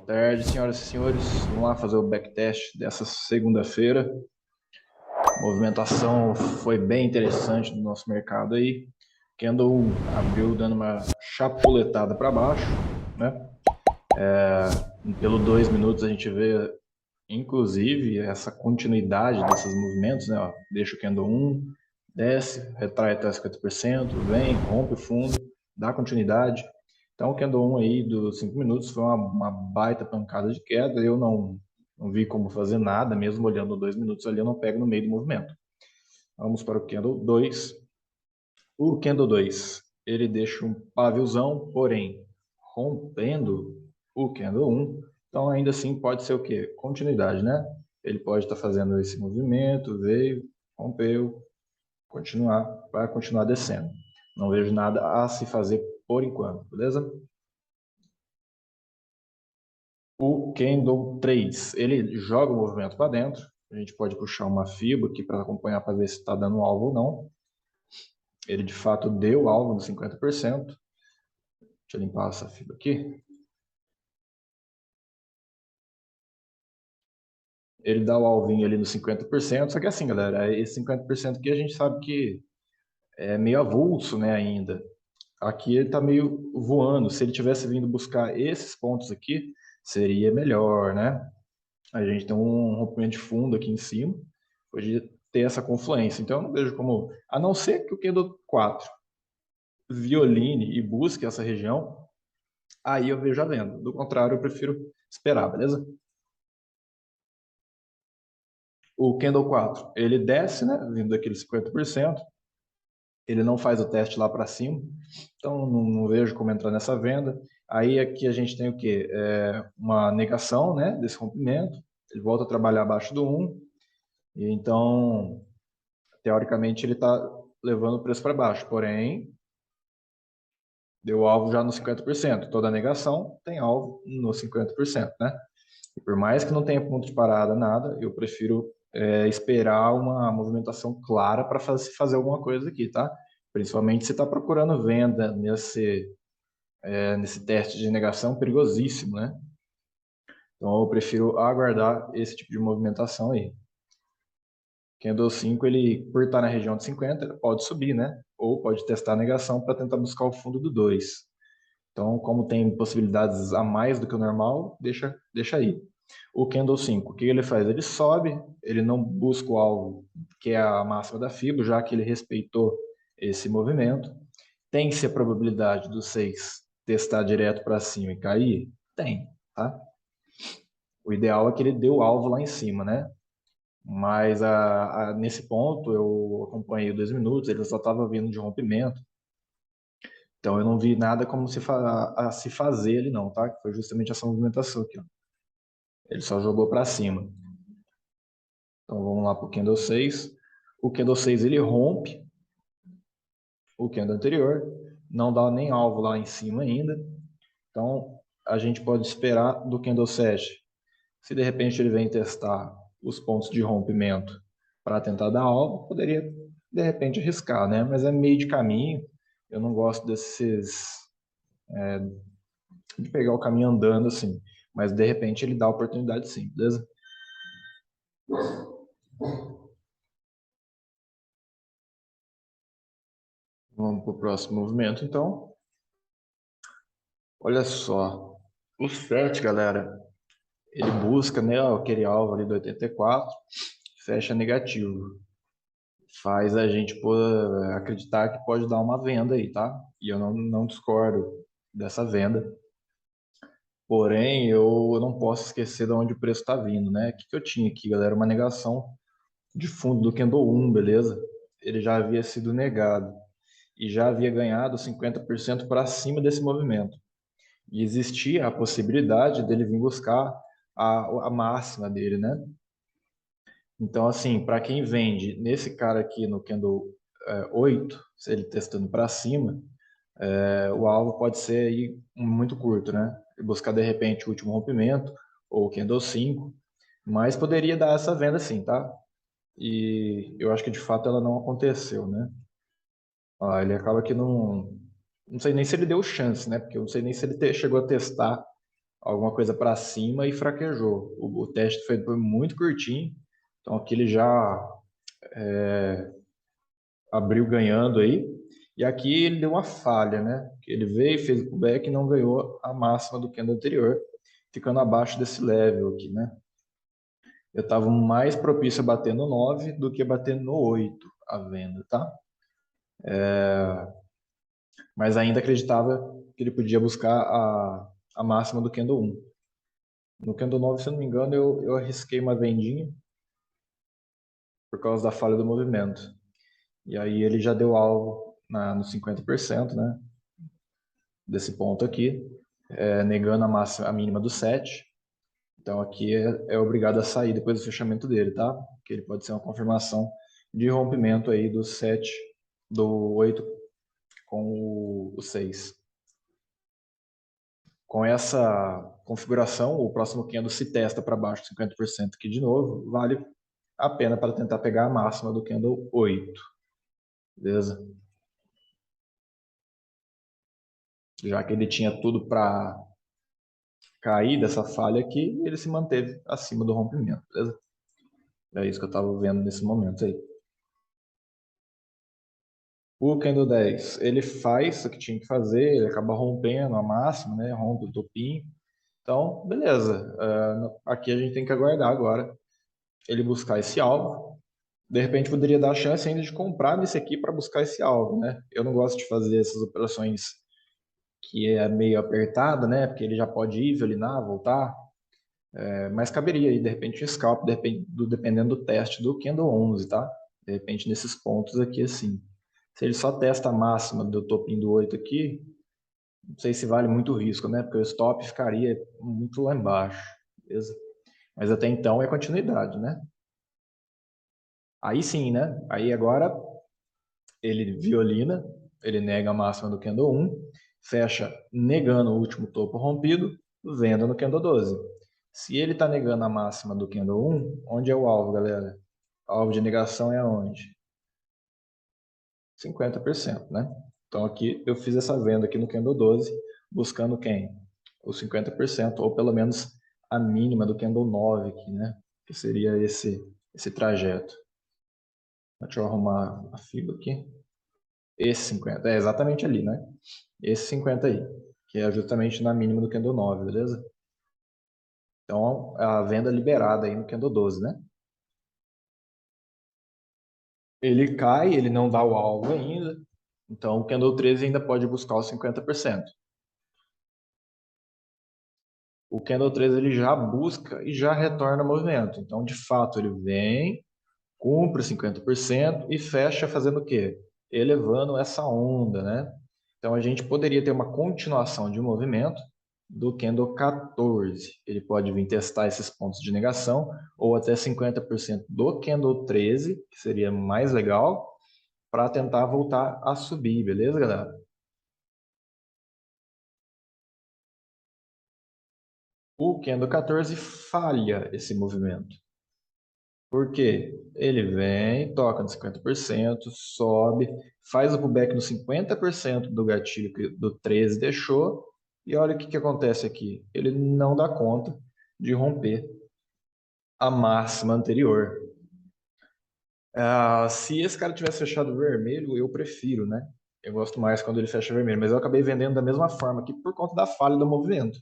Boa tarde, senhoras e senhores. Vamos lá fazer o backtest dessa segunda-feira. A movimentação foi bem interessante no nosso mercado aí. Candle 1 abriu dando uma chapuletada para baixo, né? Pelo 2 minutos a gente vê, inclusive, essa continuidade desses movimentos, né? Ó, deixa o Candle 1, desce, retrai até 50%, vem, rompe o fundo, dá continuidade. Então o Candle 1 aí dos 5 minutos foi uma baita pancada de queda. Eu não vi como fazer nada, mesmo olhando 2 minutos ali, eu não pego no meio do movimento. Vamos para o Candle 2. O Candle 2, ele deixa um paviozão, porém, rompendo o Candle 1. Então ainda assim pode ser o quê? Continuidade, né? Ele pode estar fazendo esse movimento, veio, rompeu, vai continuar descendo. Não vejo nada a se fazer por enquanto, beleza? O Candle 3, ele joga o movimento para dentro. A gente pode puxar uma fibra aqui para acompanhar para ver se está dando alvo ou não. Ele de fato deu alvo no 50%. Deixa eu limpar essa fibra aqui. Ele dá o alvinho ali no 50%, só que assim, galera, esse 50% aqui a gente sabe que é meio avulso, né, ainda. Aqui ele está meio voando. Se ele tivesse vindo buscar esses pontos aqui, seria melhor, né? A gente tem um rompimento de fundo aqui em cima, pode ter essa confluência. Então eu não vejo como, a não ser que o Candle 4 violine e busque essa região, aí eu vejo a venda. Do contrário, eu prefiro esperar, beleza? O Candle 4, ele desce, né, vindo daquele 50%, ele não faz o teste lá para cima, então não vejo como entrar nessa venda. Aí aqui a gente tem o quê? Uma negação, né, desse rompimento, ele volta a trabalhar abaixo do 1, e então, teoricamente, ele está levando o preço para baixo, porém, deu alvo já no 50%. Toda negação tem alvo no 50%, né? E por mais que não tenha ponto de parada, nada, eu prefiro esperar uma movimentação clara para fazer alguma coisa aqui, tá? Principalmente se está procurando venda nesse teste de negação perigosíssimo, né? Então eu prefiro aguardar esse tipo de movimentação aí. Candle 5, ele, por estar na região de 50, ele pode subir, né? Ou pode testar a negação para tentar buscar o fundo do 2. Então, como tem possibilidades a mais do que o normal, deixa aí. O Candle 5, o que ele faz? Ele sobe, ele não busca o alvo, que é a máxima da fibra, já que ele respeitou esse movimento. Tem-se a probabilidade do 6 testar direto para cima e cair? Tem, tá? O ideal é que ele dê o alvo lá em cima, né? Mas nesse ponto eu acompanhei 2 minutos, ele só estava vindo de rompimento. Então eu não vi nada como a se fazer ele não, tá? Foi justamente essa movimentação aqui, ó. Ele só jogou para cima. Então vamos lá para o Candle 6. O Candle 6 ele rompe o Candle anterior, não dá nem alvo lá em cima ainda. Então a gente pode esperar do Candle 7. Se de repente ele vem testar os pontos de rompimento para tentar dar alvo, poderia de repente arriscar, né? Mas é meio de caminho. Eu não gosto de pegar o caminho andando assim. Mas de repente ele dá oportunidade sim, beleza? Vamos para o próximo movimento, então. Olha só. O 7, galera, ele busca, né, aquele alvo ali do 84, fecha negativo. Faz a gente acreditar que pode dar uma venda aí, tá? E eu não discordo dessa venda. Porém, eu não posso esquecer de onde o preço está vindo, né? O que eu tinha aqui, galera? Uma negação de fundo do Candle 1, beleza? Ele já havia sido negado e já havia ganhado 50% para cima desse movimento. E existia a possibilidade dele vir buscar a máxima dele, né? Então, assim, para quem vende nesse cara aqui no Candle 8, se ele testando para cima, o alvo pode ser aí muito curto, né? Buscar de repente o último rompimento ou o Candle 5, mas poderia dar essa venda sim, tá? E eu acho que de fato ela não aconteceu, né? Ele acaba que não sei nem se ele deu chance, né? Porque eu não sei nem se ele chegou a testar alguma coisa para cima e fraquejou. O teste foi muito curtinho, então aqui ele já abriu ganhando aí. E aqui ele deu uma falha, né? Ele veio, fez o pullback e não ganhou a máxima do candle anterior, ficando abaixo desse level aqui, né? Eu estava mais propício a bater no 9 do que bater no 8 a venda, tá? Mas ainda acreditava que ele podia buscar a máxima do candle 1. No candle 9, se eu não me engano, eu arrisquei uma vendinha por causa da falha do movimento. E aí ele já deu alvo no 50%, né? Desse ponto aqui, negando a máxima, a mínima do 7. Então aqui é obrigado a sair depois do fechamento dele, tá? Que ele pode ser uma confirmação de rompimento aí do 7, do 8 com o 6. Com essa configuração, o próximo candle se testa para baixo de 50% aqui de novo, vale a pena para tentar pegar a máxima do candle 8. Beleza? Já que ele tinha tudo para cair dessa falha aqui, ele se manteve acima do rompimento, beleza? É isso que eu estava vendo nesse momento aí. O candle 10, ele faz o que tinha que fazer, ele acaba rompendo a máxima, né? Rompe o topinho. Então, beleza. Aqui a gente tem que aguardar agora ele buscar esse alvo. De repente poderia dar a chance ainda de comprar nesse aqui para buscar esse alvo, né? Eu não gosto de fazer essas operações que é meio apertada, né? Porque ele já pode ir, violinar, voltar. Mas caberia aí, de repente, um scalp, dependendo do teste do candle 11, tá? De repente, nesses pontos aqui, assim. Se ele só testa a máxima do topinho do 8 aqui, não sei se vale muito o risco, né? Porque o stop ficaria muito lá embaixo, beleza? Mas até então é continuidade, né? Aí sim, né? Aí agora ele violina, ele nega a máxima do candle 1, fecha negando o último topo rompido, venda no candle 12. Se ele está negando a máxima do candle 1, onde é o alvo, galera? O alvo de negação é aonde? 50%, né? Então aqui eu fiz essa venda aqui no candle 12, buscando quem? Os 50%, ou pelo menos a mínima do candle 9 aqui, né? Que seria esse trajeto. Deixa eu arrumar a fila aqui. Esse 50, é exatamente ali, né? Esse 50 aí, que é justamente na mínima do candle 9, beleza? Então, a venda liberada aí no candle 12, né? Ele cai, ele não dá o alvo ainda, então o candle 13 ainda pode buscar os 50%. O candle 13 ele já busca e já retorna ao movimento. Então, de fato, ele vem, cumpre 50% e fecha fazendo o quê? Elevando essa onda, né? Então, a gente poderia ter uma continuação de movimento do candle 14. Ele pode vir testar esses pontos de negação ou até 50% do candle 13, que seria mais legal, para tentar voltar a subir, beleza, galera? O candle 14 falha esse movimento. Por quê? Ele vem, toca no 50%, sobe, faz o pullback no 50% do gatilho que do 13 deixou, e olha o que acontece aqui. Ele não dá conta de romper a máxima anterior. Se esse cara tivesse fechado vermelho, eu prefiro, né? Eu gosto mais quando ele fecha vermelho, mas eu acabei vendendo da mesma forma aqui por conta da falha do movimento.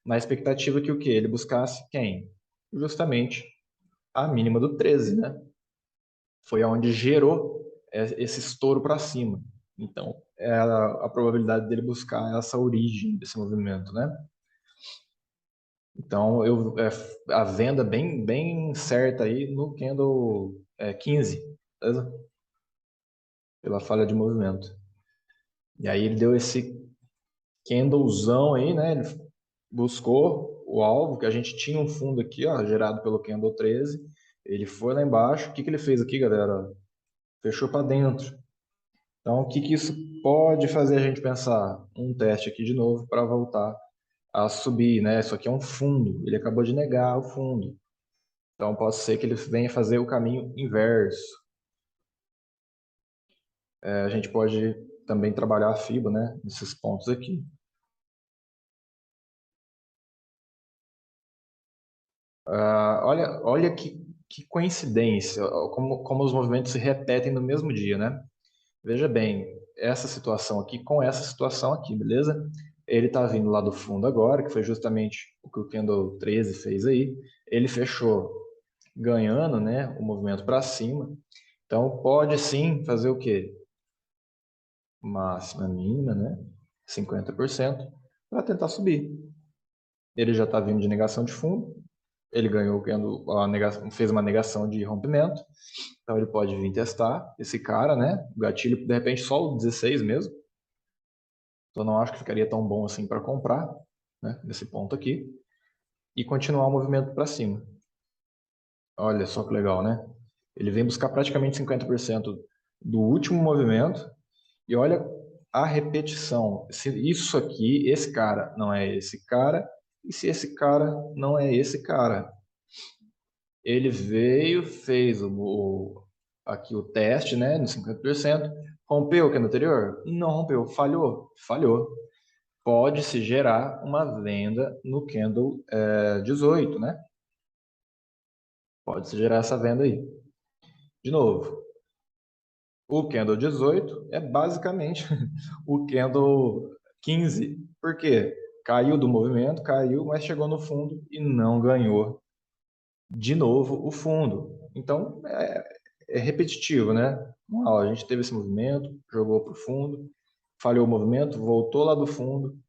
Na expectativa que o quê? Ele buscasse quem? Justamente a mínima do 13, né? Foi aonde gerou esse estouro para cima. Então, é a probabilidade dele buscar essa origem desse movimento, né? Então, a venda bem certa aí no candle 15, beleza? Pela falha de movimento. E aí ele deu esse candlezão aí, né? Ele buscou o alvo, que a gente tinha um fundo aqui, ó, gerado pelo candle 13. Ele foi lá embaixo. O que ele fez aqui, galera? Fechou para dentro. Então, o que isso pode fazer a gente pensar? Um teste aqui de novo para voltar a subir, né? Isso aqui é um fundo. Ele acabou de negar o fundo. Então, pode ser que ele venha fazer o caminho inverso. A gente pode também trabalhar a FIBA, né? Nesses pontos aqui. Olha que coincidência, como os movimentos se repetem no mesmo dia, né? Veja bem, essa situação aqui com essa situação aqui, beleza? Ele está vindo lá do fundo agora, que foi justamente o que o Candle 13 fez aí. Ele fechou ganhando, né, o movimento para cima. Então, pode sim fazer o quê? Máxima, mínima, né? 50% para tentar subir. Ele já está vindo de negação de fundo. Ele ganhou, fez uma negação de rompimento. Então, ele pode vir testar esse cara, né? O gatilho, de repente, só o 16 mesmo. Então, não acho que ficaria tão bom assim para comprar, né? Nesse ponto aqui. E continuar o movimento para cima. Olha só que legal, né? Ele vem buscar praticamente 50% do último movimento. E olha a repetição. Se isso aqui, esse cara não é esse cara, e se esse cara não é esse cara. Ele veio, fez aqui o teste, né, no 50%, rompeu o que é no anterior? Não rompeu, falhou, falhou. Pode-se gerar uma venda no candle 18, né? Pode-se gerar essa venda aí. De novo, o candle 18 é basicamente o candle 15. Por quê? Caiu do movimento, caiu, mas chegou no fundo e não ganhou de novo o fundo. Então, é repetitivo, né? Ó, a gente teve esse movimento, jogou para o fundo, falhou o movimento, voltou lá do fundo,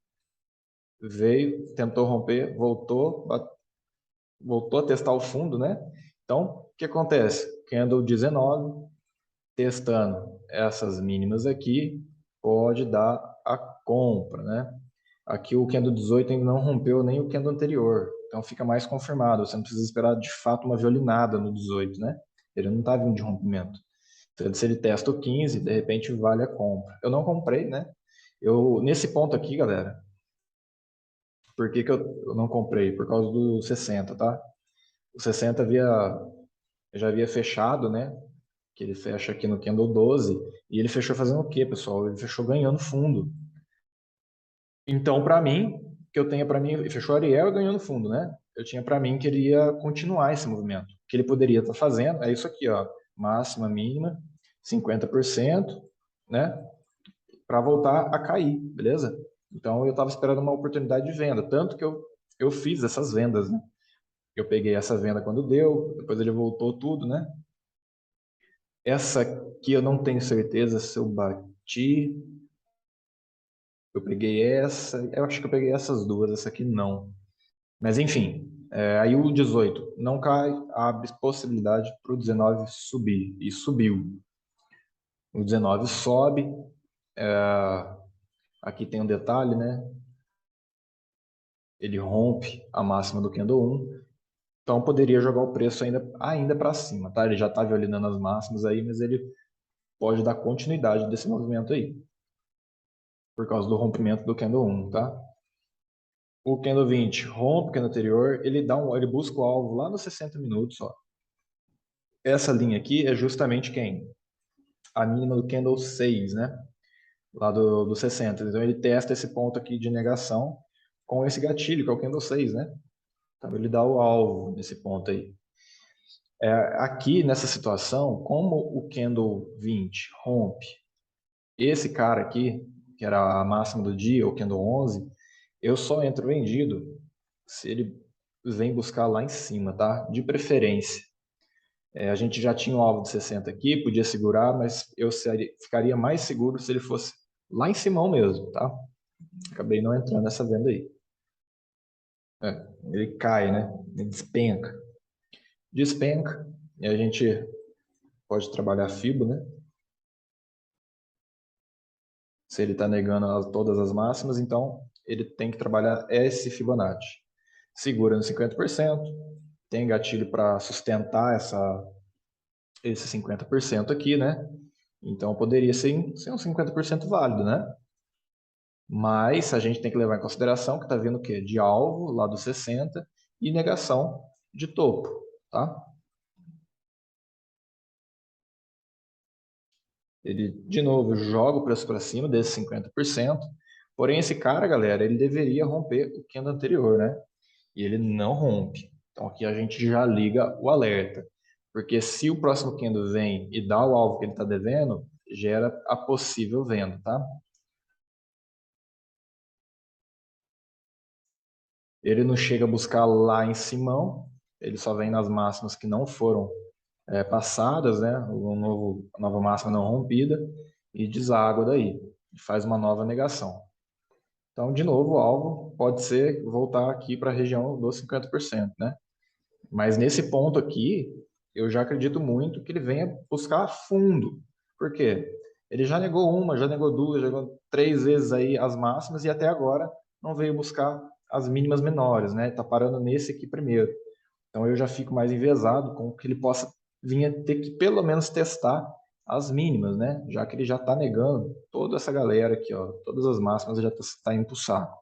veio, tentou romper, voltou a testar o fundo, né? Então, o que acontece? Candle 19, testando essas mínimas aqui, pode dar a compra, né? Aqui o candle 18 ainda não rompeu nem o candle anterior, então fica mais confirmado. Você não precisa esperar de fato uma violinada no 18, né? Ele não está vindo de rompimento. Então, se ele testa o 15, de repente vale a compra. Eu não comprei, né? Nesse ponto aqui, galera, por que eu não comprei? Por causa do 60, tá? O 60 já havia fechado, né? Que ele fecha aqui no candle 12, e ele fechou fazendo o quê, pessoal? Ele fechou ganhando fundo. Então, para mim, que eu tenha para mim, fechou Ariel ganhando fundo, né? Eu tinha para mim que ele ia continuar esse movimento. O que ele poderia estar fazendo é isso aqui, ó, máxima, mínima, 50%, né? Para voltar a cair, beleza? Então, eu estava esperando uma oportunidade de venda, tanto que eu fiz essas vendas, né? Eu peguei essa venda quando deu, depois ele voltou tudo, né? Essa aqui eu não tenho certeza se eu bati. Eu peguei essa, eu acho que eu peguei essas duas, essa aqui não. Mas enfim, aí o 18 não cai, abre possibilidade para o 19 subir, e subiu. O 19 sobe, aqui tem um detalhe, né? Ele rompe a máxima do candle 1, então poderia jogar o preço ainda para cima, tá? Ele já está violinando as máximas aí, mas ele pode dar continuidade desse movimento aí, por causa do rompimento do candle 1, tá? O candle 20 rompe o candle anterior, ele busca o alvo lá nos 60 minutos, ó. Essa linha aqui é justamente quem? A mínima do candle 6, né? Lá do 60. Então ele testa esse ponto aqui de negação com esse gatilho, que é o candle 6, né? Então ele dá o alvo nesse ponto aí. Aqui nessa situação, como o candle 20 rompe esse cara aqui, que era a máxima do dia, o candle 11, eu só entro vendido se ele vem buscar lá em cima, tá? De preferência. A gente já tinha um alvo de 60 aqui, podia segurar, mas ficaria mais seguro se ele fosse lá em cima mesmo, tá? Acabei não entrando nessa venda aí. Ele cai, né? Ele despenca. Despenca, e a gente pode trabalhar FIBO, né? Se ele está negando todas as máximas, então ele tem que trabalhar esse Fibonacci. Segura no 50%, tem gatilho para sustentar esse 50% aqui, né? Então poderia ser um 50% válido, né? Mas a gente tem que levar em consideração que está vindo o quê? De alvo, lá do 60, e negação de topo, tá? Ele, de novo, joga o preço para cima desses 50%, porém esse cara, galera, ele deveria romper o candle anterior, né? E ele não rompe. Então aqui a gente já liga o alerta, porque se o próximo candle vem e dá o alvo que ele está devendo, gera a possível venda, tá? Ele não chega a buscar lá em cima, ele só vem nas máximas que não foram passadas, né? A nova máxima não rompida, e deságua daí, faz uma nova negação. Então, de novo, o alvo pode ser voltar aqui para a região dos 50%, né? Mas nesse ponto aqui, eu já acredito muito que ele venha buscar fundo. Por quê? Ele já negou uma, já negou duas, já negou 3 vezes aí as máximas e até agora não veio buscar as mínimas menores, né? Tá parando nesse aqui primeiro. Então eu já fico mais enviesado com que ele possa vir a ter que pelo menos testar as mínimas, né? Já que ele já está negando toda essa galera aqui, ó, todas as máximas já está indo pro saco.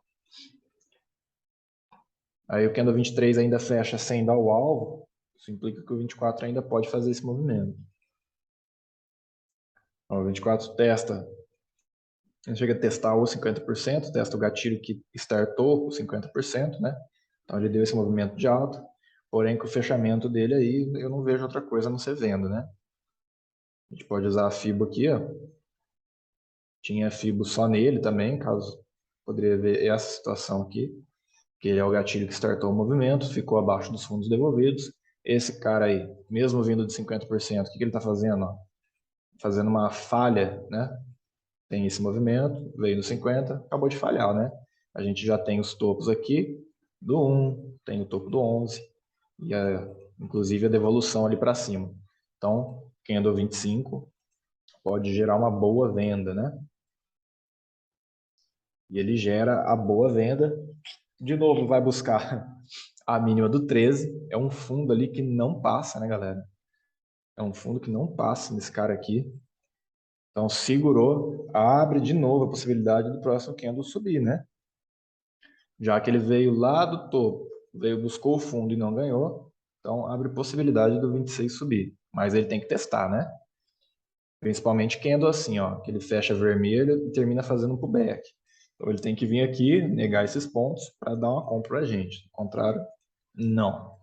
Aí o candle 23 ainda fecha sem dar o alvo, isso implica que o 24 ainda pode fazer esse movimento. Então, o 24 testa, ele chega a testar os 50%, testa o gatilho que startou com 50%, né? Então ele deu esse movimento de alta, porém com o fechamento dele aí eu não vejo outra coisa a não ser venda, né? A gente pode usar a FIBO aqui, ó. Tinha FIBO só nele também, caso poderia ver essa situação aqui, que ele é o gatilho que startou o movimento, ficou abaixo dos fundos devolvidos. Esse cara aí, mesmo vindo de 50%, o que ele está fazendo? Ó? Fazendo uma falha, né? Tem esse movimento, veio no 50, acabou de falhar, né? A gente já tem os topos aqui do 1, tem o topo do 11, e inclusive a devolução ali para cima. Então, candle 25 pode gerar uma boa venda, né? E ele gera a boa venda. De novo, vai buscar a mínima do 13. É um fundo ali que não passa, né, galera? É um fundo que não passa nesse cara aqui. Então, segurou, abre de novo a possibilidade do próximo candle subir, né? Já que ele veio lá do topo, veio, buscou o fundo e não ganhou, então abre possibilidade do 26 subir. Mas ele tem que testar, né? Principalmente candle assim, ó, que ele fecha vermelho e termina fazendo um pullback. Então ele tem que vir aqui, negar esses pontos para dar uma compra para a gente. Do contrário, não.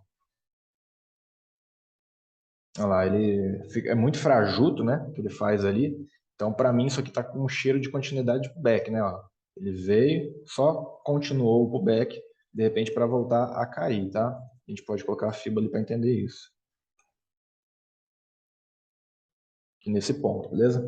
Olha lá, é muito frajuto, né? Que ele faz ali. Então, para mim, isso aqui está com um cheiro de continuidade de pullback, né? Ó, ele veio, só continuou o pullback, de repente, para voltar a cair, tá? A gente pode colocar a FIBA ali para entender isso. Aqui nesse ponto, beleza?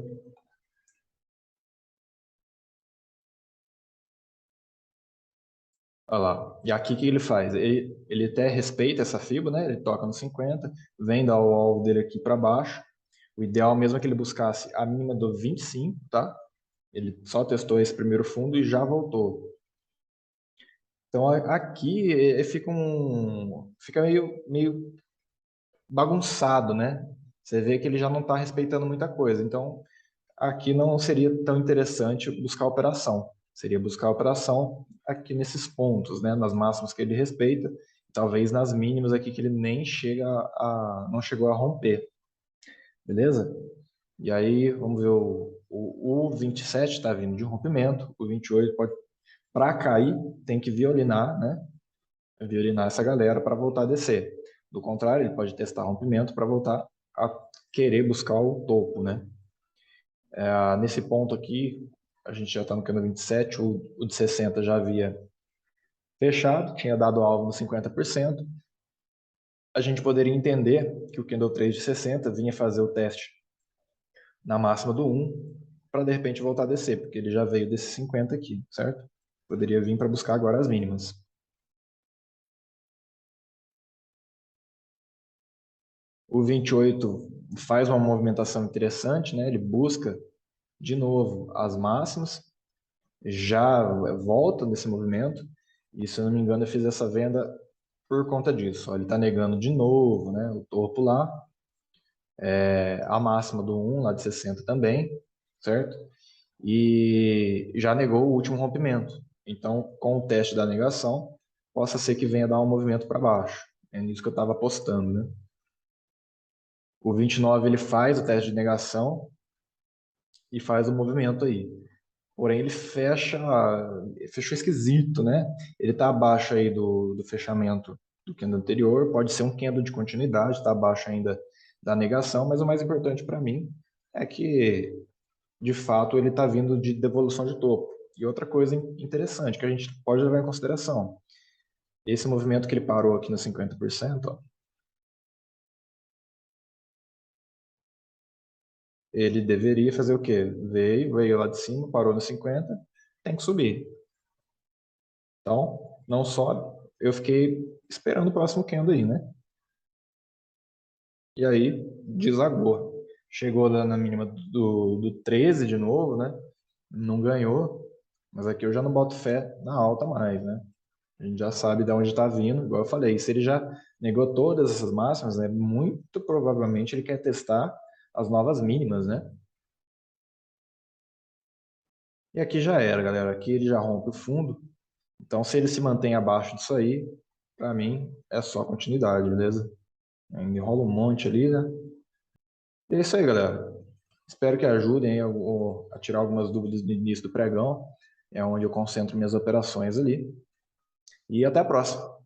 Olha lá. E aqui o que ele faz? Ele até respeita essa fibra, né? Ele toca no 50, vem dar o alvo dele aqui para baixo. O ideal mesmo é que ele buscasse a mínima do 25, tá? Ele só testou esse primeiro fundo e já voltou. Então aqui fica meio bagunçado, né? Você vê que ele já não está respeitando muita coisa. Então aqui não seria tão interessante buscar a operação. Seria buscar a operação aqui nesses pontos, né? Nas máximas que ele respeita, talvez nas mínimas aqui que ele nem não chegou a romper, beleza? E aí vamos ver o 27 está vindo de um rompimento, o 28 pode para cair tem que violinar, né? Violinar essa galera para voltar a descer. Do contrário, ele pode testar rompimento para voltar a querer buscar o topo, né? Nesse ponto aqui, a gente já está no candle 27, o de 60 já havia fechado, tinha dado alvo no 50%. A gente poderia entender que o candle 3 de 60 vinha fazer o teste na máxima do 1 para de repente voltar a descer, porque ele já veio desse 50 aqui, certo? Poderia vir para buscar agora as mínimas. O 28 faz uma movimentação interessante, né? Ele busca de novo as máximas, já volta desse movimento, e se eu não me engano eu fiz essa venda por conta disso. Ó, ele está negando de novo, né? O topo lá, a máxima do 1 lá de 60 também, certo? E já negou o último rompimento. Então, com o teste da negação, possa ser que venha dar um movimento para baixo. É nisso que eu estava apostando, né? O 29 ele faz o teste de negação e faz o movimento aí. Porém, ele fechou esquisito, né? Ele está abaixo aí do fechamento do candle anterior, pode ser um candle de continuidade, está abaixo ainda da negação, mas o mais importante para mim é que, de fato, ele está vindo de devolução de topo. E outra coisa interessante que a gente pode levar em consideração, esse movimento que ele parou aqui no 50%, ó, ele deveria fazer o quê? Veio lá de cima, parou no 50, tem que subir. Então, não sobe. Eu fiquei esperando o próximo candle aí, né? E aí, desagou. Chegou lá na mínima do 13 de novo, né? Não ganhou. Mas aqui eu já não boto fé na alta mais, né? A gente já sabe de onde está vindo, igual eu falei. Se ele já negou todas essas máximas, né? Muito provavelmente ele quer testar as novas mínimas, né? E aqui já era, galera. Aqui ele já rompe o fundo. Então, se ele se mantém abaixo disso aí, para mim, é só continuidade, beleza? Ainda enrola um monte ali, né? E é isso aí, galera. Espero que ajudem aí a tirar algumas dúvidas do início do pregão. É onde eu concentro minhas operações ali. E até a próxima.